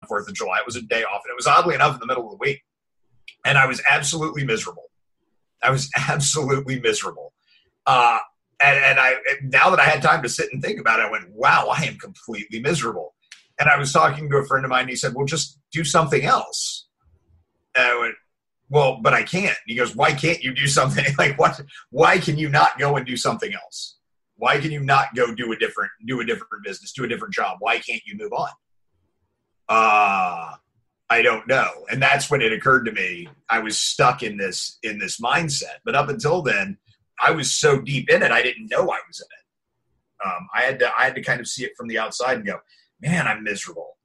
4th of July. It was a day off, and it was oddly enough in the middle of the week. And I was absolutely miserable. And I now that I had time to sit and think about it, I went, wow, I am completely miserable. And I was talking to a friend of mine, and he said, well, just do something else. And I went, well, but I can't. He goes, why can't you do something? Like, what? Why can you not go and do something else? Why can you not go do a different business, do a different job? Why can't you move on? I don't know. And that's when it occurred to me, I was stuck in this mindset. But up until then, I was so deep in it, I didn't know I was in it. I had to kind of see it from the outside and go, man, I'm miserable,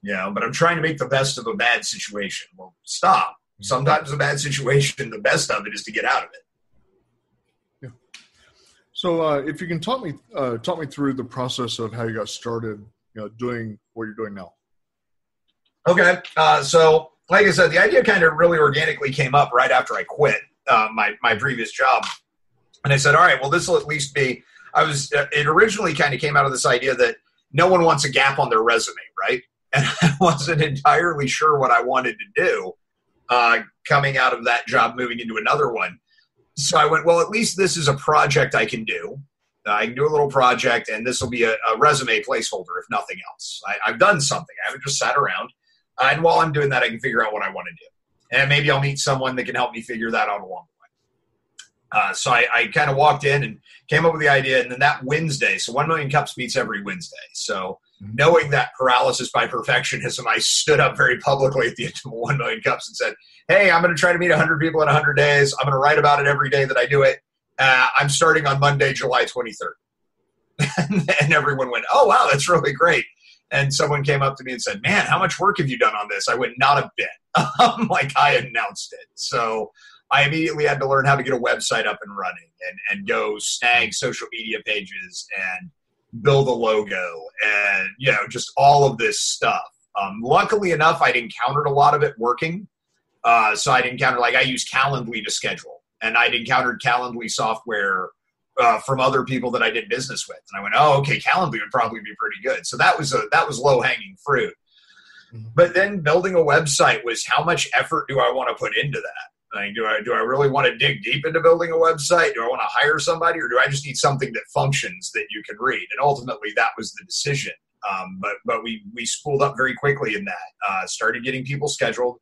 but I'm trying to make the best of a bad situation. Well, stop. Sometimes a bad situation, the best of it is to get out of it. Yeah. So if you can talk me through the process of how you got started, doing what you're doing now. Okay. So like I said, the idea kind of really organically came up right after I quit my previous job. And I said, all right, well, this will at least be, it originally kind of came out of this idea that no one wants a gap on their resume, right? And I wasn't entirely sure what I wanted to do coming out of that job, moving into another one. So I went, well, at least this is a project I can do. I can do a little project, and this will be a resume placeholder, if nothing else. I've done something. I haven't just sat around. And while I'm doing that, I can figure out what I want to do. And maybe I'll meet someone that can help me figure that out along the way. So I kind of walked in and came up with the idea. And then that Wednesday, so 1 Million Cups meets every Wednesday. So knowing that paralysis by perfectionism, I stood up very publicly at the end of 1 Million Cups and said, hey, I'm going to try to meet 100 people in 100 days. I'm going to write about it every day that I do it. I'm starting on Monday, July 23rd. And everyone went, oh, wow, that's really great. And someone came up to me and said, man, how much work have you done on this? I went, not a bit. Like I announced it. So I immediately had to learn how to get a website up and running and go snag social media pages and build a logo and, just all of this stuff. Luckily enough, I'd encountered a lot of it working. So I'd encountered, I use Calendly to schedule. And I'd encountered Calendly software from other people that I did business with. And I went, oh, okay, Calendly would probably be pretty good. So that was low-hanging fruit. Mm-hmm. But then building a website was, how much effort do I want to put into that? Do I really want to dig deep into building a website? Do I want to hire somebody, or do I just need something that functions that you can read? And ultimately, that was the decision. But we spooled up very quickly in that. Started getting people scheduled.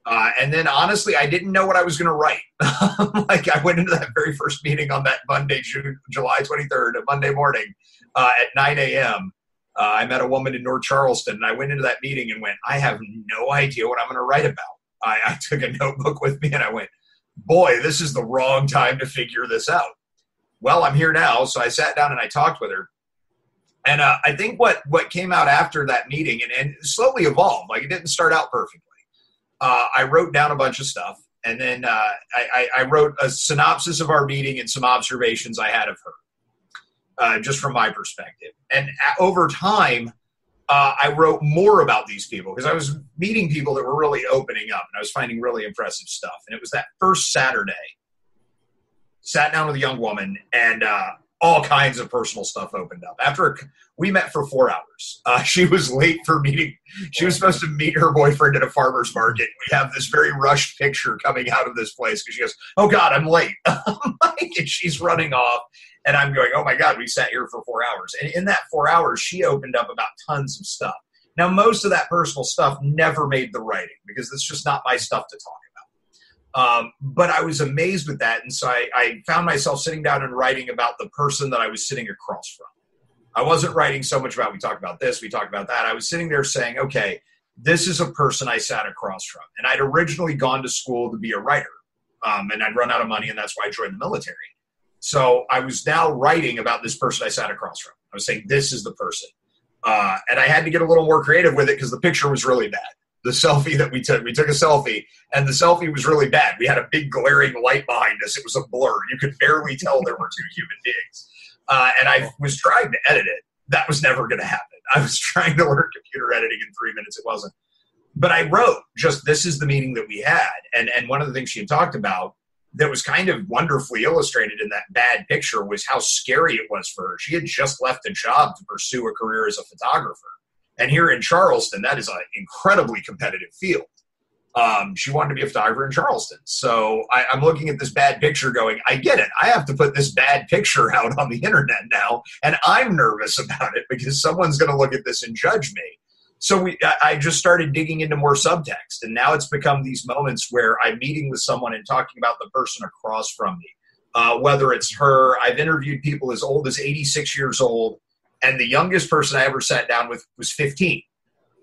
And then, honestly, I didn't know what I was going to write. I went into that very first meeting on that Monday, July 23rd, a Monday morning at 9 a.m. I met a woman in North Charleston, and I went into that meeting and went, I have no idea what I'm going to write about. I took a notebook with me, and I went, boy, this is the wrong time to figure this out. Well, I'm here now, so I sat down and I talked with her. And I think what came out after that meeting, and slowly evolved, it didn't start out perfectly. I wrote down a bunch of stuff, and then I wrote a synopsis of our meeting and some observations I had of her, just from my perspective. And over time, I wrote more about these people because I was meeting people that were really opening up, and I was finding really impressive stuff. And it was that first Saturday, sat down with a young woman, and all kinds of personal stuff opened up. We met for 4 hours. She was late for meeting. She was supposed to meet her boyfriend at a farmer's market. We have this very rushed picture coming out of this place because she goes, oh God, I'm late. And she's running off. And I'm going, oh my God, we sat here for 4 hours. And in that 4 hours, she opened up about tons of stuff. Now, most of that personal stuff never made the writing because it's just not my stuff to talk about. But I was amazed with that. And so I found myself sitting down and writing about the person that I was sitting across from. I wasn't writing so much about, we talked about this, we talked about that. I was sitting there saying, okay, this is a person I sat across from. And I'd originally gone to school to be a writer. And I'd run out of money, and that's why I joined the military. So I was now writing about this person I sat across from. I was saying, this is the person. And I had to get a little more creative with it because the picture was really bad. The selfie that we took a selfie, and the selfie was really bad. We had a big glaring light behind us. It was a blur. You could barely tell there were two human beings. And I was trying to edit it. That was never going to happen. I was trying to learn computer editing in 3 minutes. It wasn't. But I wrote just, this is the meeting that we had. And one of the things she had talked about that was kind of wonderfully illustrated in that bad picture was how scary it was for her. She had just left a job to pursue a career as a photographer. And here in Charleston, that is an incredibly competitive field. She wanted to be a photographer in Charleston. So I'm looking at this bad picture going, I get it. I have to put this bad picture out on the internet now. And I'm nervous about it because someone's going to look at this and judge me. So I just started digging into more subtext. And now it's become these moments where I'm meeting with someone and talking about the person across from me. Whether it's her, I've interviewed people as old as 86 years old. And the youngest person I ever sat down with was 15.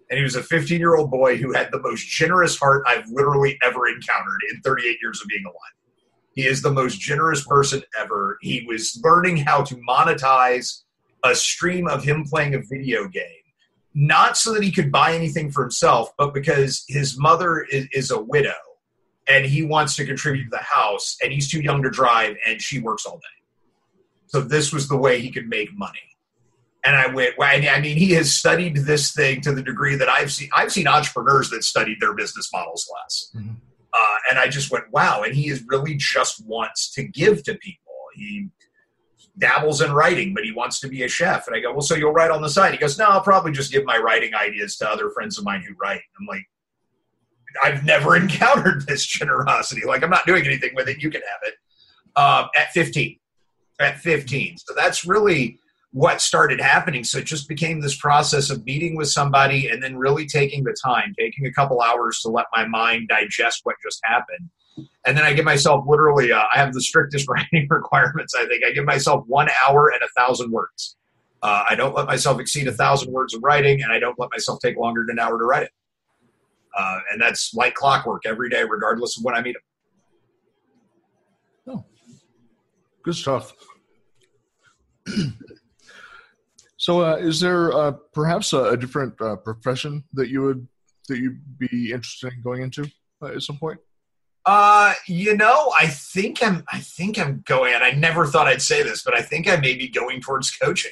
And he was a 15-year-old boy who had the most generous heart I've literally ever encountered in 38 years of being alive. He is the most generous person ever. He was learning how to monetize a stream of him playing a video game, not so that he could buy anything for himself, but because his mother is a widow and he wants to contribute to the house and he's too young to drive and she works all day. So this was the way he could make money. And I went, well, I mean, he has studied this thing to the degree that I've seen entrepreneurs that studied their business models less. Mm-hmm. And I just went, wow. And he is really just wants to give to people. He dabbles in writing, but he wants to be a chef. And I go, well, so you'll write on the side? He goes, no, I'll probably just give my writing ideas to other friends of mine who write. I'm like, I've never encountered this generosity. Like, I'm not doing anything with it. You can have it. At 15. So that's really what started happening. So it just became this process of meeting with somebody and then really taking the time, taking a couple hours to let my mind digest what just happened. And then I give myself literally, I have the strictest writing requirements, I think. I give myself 1 hour and 1,000 words. I don't let myself exceed 1,000 words of writing, and I don't let myself take longer than an hour to write it. And that's like clockwork every day, regardless of when I meet them. Oh, good stuff. So is there perhaps a different profession that you'd be interested in going into at some point? I think I'm going, and I never thought I'd say this, but I think I may be going towards coaching.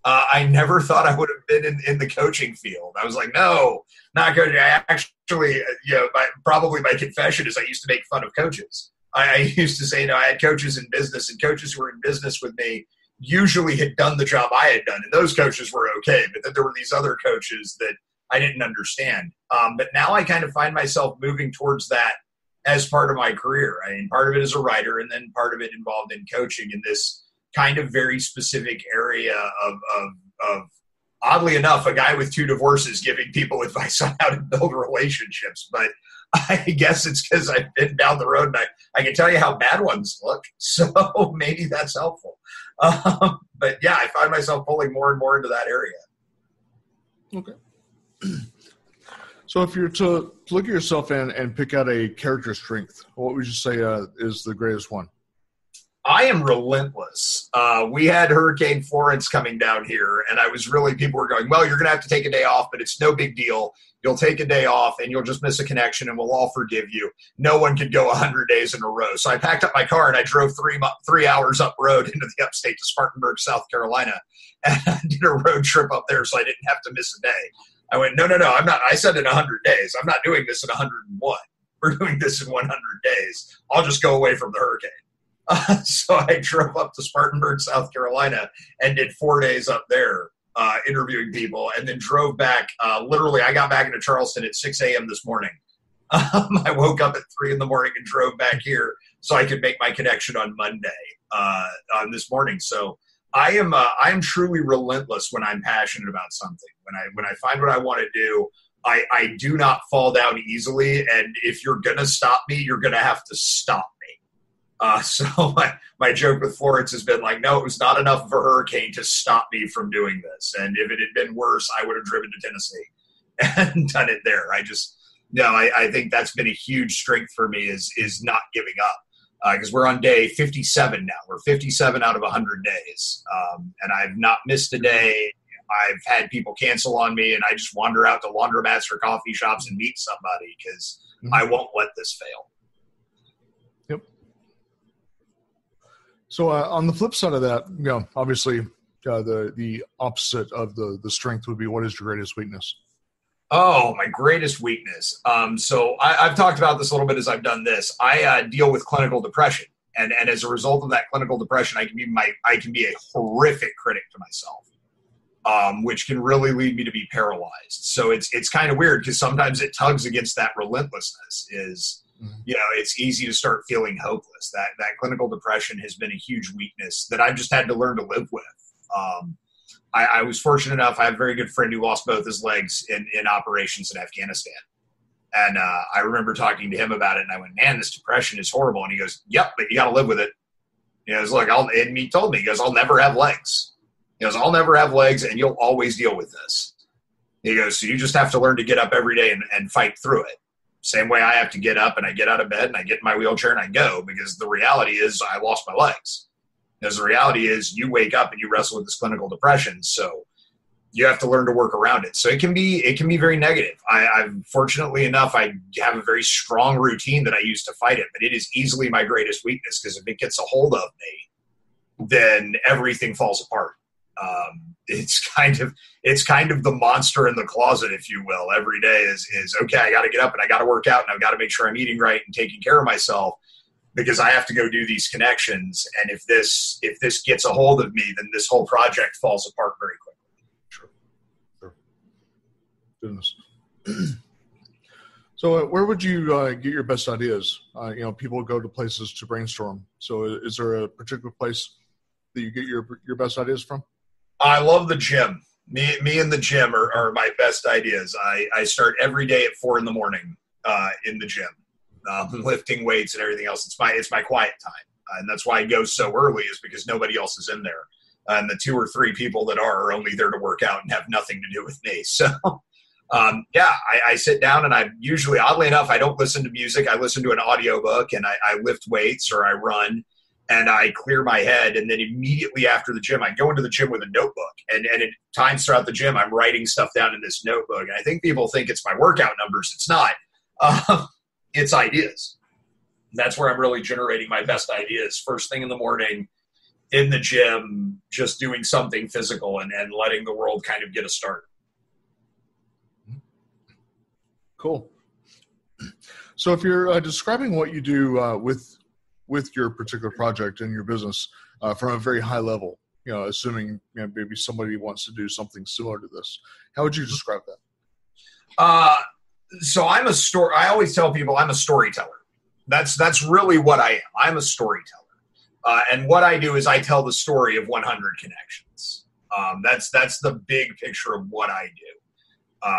I never thought I would have been in the coaching field. I was like, no, not coaching. I actually, probably my confession is I used to make fun of coaches. I used to say, I had coaches in business, and coaches who were in business with me usually had done the job I had done, and those coaches were okay. But then there were these other coaches that I didn't understand. But now I kind of find myself moving towards that as part of my career. I mean, part of it as a writer, and then part of it involved in coaching in this kind of very specific area of oddly enough, a guy with 2 divorces giving people advice on how to build relationships. But I guess it's because I've been down the road and I can tell you how bad ones look. So maybe that's helpful. But yeah, I find myself pulling more and more into that area. Okay. So if you're to look at yourself and pick out a character strength, what would you say is the greatest one? I am relentless. We had Hurricane Florence coming down here, and people were going, well, you're going to have to take a day off, but it's no big deal. You'll take a day off, and you'll just miss a connection, and we'll all forgive you. No one could go 100 days in a row. So I packed up my car, and I drove 3 hours up road into the upstate to Spartanburg, South Carolina, and I did a road trip up there so I didn't have to miss a day. I went, no, I'm not. I said in 100 days. I'm not doing this in 101. We're doing this in 100 days. I'll just go away from the hurricane. So I drove up to Spartanburg, South Carolina, and did 4 days up there interviewing people, and then drove back. Literally, I got back into Charleston at 6 a.m. this morning. I woke up at 3 in the morning and drove back here so I could make my connection on Monday on this morning. So I am truly relentless when I'm passionate about something. When I find what I want to do, I do not fall down easily. And if you're going to stop me, you're going to have to stop me. So my joke with Florence has been like, no, it was not enough of a hurricane to stop me from doing this. And if it had been worse, I would have driven to Tennessee and done it there. I think that's been a huge strength for me is not giving up. Because we're on day 57 now. We're 57 out of 100 days. And I've not missed a day. I've had people cancel on me, and I just wander out to laundromats or coffee shops and meet somebody because I won't let this fail. Yep. So on the flip side of that, obviously the opposite of the strength would be, what is your greatest weakness? Oh, my greatest weakness. So I've talked about this a little bit as I've done this. I deal with clinical depression. And as a result of that clinical depression, I can be a horrific critic to myself. which can really lead me to be paralyzed. So it's kind of weird because sometimes it tugs against that relentlessness. It's easy to start feeling hopeless. That clinical depression has been a huge weakness that I've just had to learn to live with. I was fortunate enough. I have a very good friend who lost both his legs in operations in Afghanistan. And I remember talking to him about it, and I went, man, this depression is horrible. And he goes, yep, but you got to live with it. He goes, look, and he told me, he goes, I'll never have legs. He goes, I'll never have legs, and you'll always deal with this. He goes, so you just have to learn to get up every day and fight through it. Same way I have to get up and I get out of bed and I get in my wheelchair and I go, because the reality is I lost my legs. Because the reality is you wake up and you wrestle with this clinical depression. So you have to learn to work around it. So it can be very negative. I'm fortunately enough, I have a very strong routine that I use to fight it, but it is easily my greatest weakness, because if it gets a hold of me, then everything falls apart. It's kind of the monster in the closet, if you will. Every day is okay. I got to get up and I got to work out and I've got to make sure I'm eating right and taking care of myself, because I have to go do these connections. And if this gets a hold of me, then this whole project falls apart very quickly. Sure. Goodness. So where would you get your best ideas? People go to places to brainstorm. So is there a particular place that you get your best ideas from? I love the gym. Me and the gym are my best ideas. I start every day at 4 a.m. In the gym, lifting weights and everything else. It's my quiet time, and that's why I go so early, is because nobody else is in there, and the 2 or 3 people that are only there to work out and have nothing to do with me. So, I sit down, and I usually, oddly enough, I don't listen to music. I listen to an audiobook, and I lift weights or I run. And I clear my head, and then immediately after the gym, I go into the gym with a notebook. And at times throughout the gym, I'm writing stuff down in this notebook. And I think people think it's my workout numbers. It's not. It's ideas. That's where I'm really generating my best ideas. First thing in the morning, in the gym, just doing something physical and letting the world kind of get a start. Cool. So if you're describing what you do with your particular project and your business from a very high level, assuming maybe somebody wants to do something similar to this, how would you describe that? So I always tell people I'm a storyteller. That's really what I am. I'm a storyteller. And what I do is I tell the story of 100 connections. That's the big picture of what I do.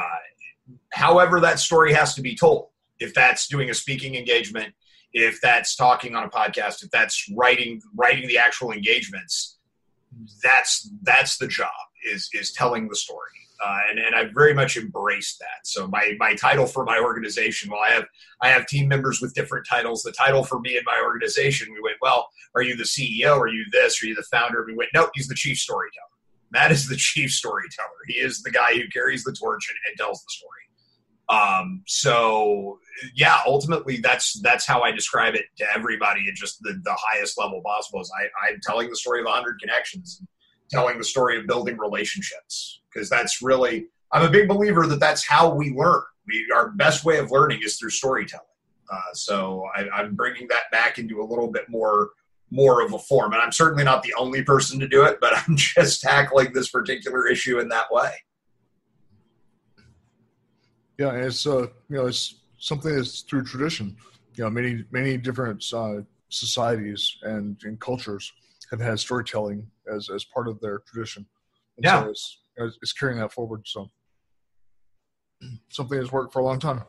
However, that story has to be told. If that's doing a speaking engagement, if that's talking on a podcast, if that's writing the actual engagements, that's the job, is telling the story. And I've very much embraced that. So my title for my organization, well, I have team members with different titles. The title for me and my organization, we went, well, are you the CEO? Are you this? Are you the founder? We went, nope, he's the chief storyteller. Matt is the chief storyteller. He is the guy who carries the torch and tells the story. Ultimately that's how I describe it to everybody at just the highest level possible. Is I'm telling the story of 100 connections, and telling the story of building relationships, because that's really, I'm a big believer that that's how we learn. Our best way of learning is through storytelling. So I'm bringing that back into a little bit more of a form, and I'm certainly not the only person to do it, but I'm just tackling this particular issue in that way. Yeah, it's it's something that's through tradition. Many different societies and cultures have had storytelling as part of their tradition. And yeah, so it's carrying that forward. So something that's worked for a long time.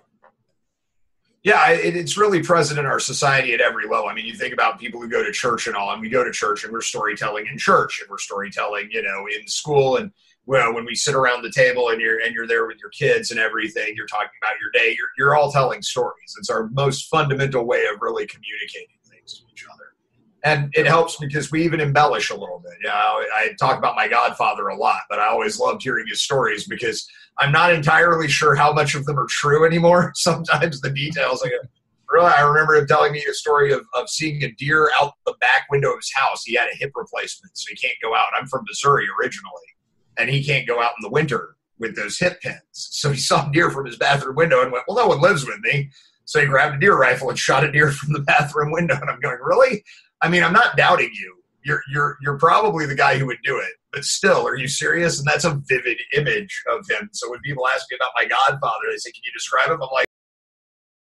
Yeah, it's really present in our society at every level. I mean, you think about people who go to church and all, and we go to church and we're storytelling in church, and we're storytelling, in school, and when we sit around the table and you're there with your kids and everything, you're talking about your day, you're all telling stories. It's our most fundamental way of really communicating things to each other. And it helps because we even embellish a little bit. I talk about my godfather a lot, but I always loved hearing his stories because I'm not entirely sure how much of them are true anymore. Sometimes the details, I remember him telling me a story of seeing a deer out the back window of his house. He had a hip replacement, so he can't go out. I'm from Missouri originally, and he can't go out in the winter with those hip pins. So he saw a deer from his bathroom window and went, well, no one lives with me. So he grabbed a deer rifle and shot a deer from the bathroom window. And I'm going, really? I mean, I'm not doubting you, you're probably the guy who would do it, but still, are you serious? And that's a vivid image of him. So when people ask me about my godfather, they say, can you describe him? I'm like,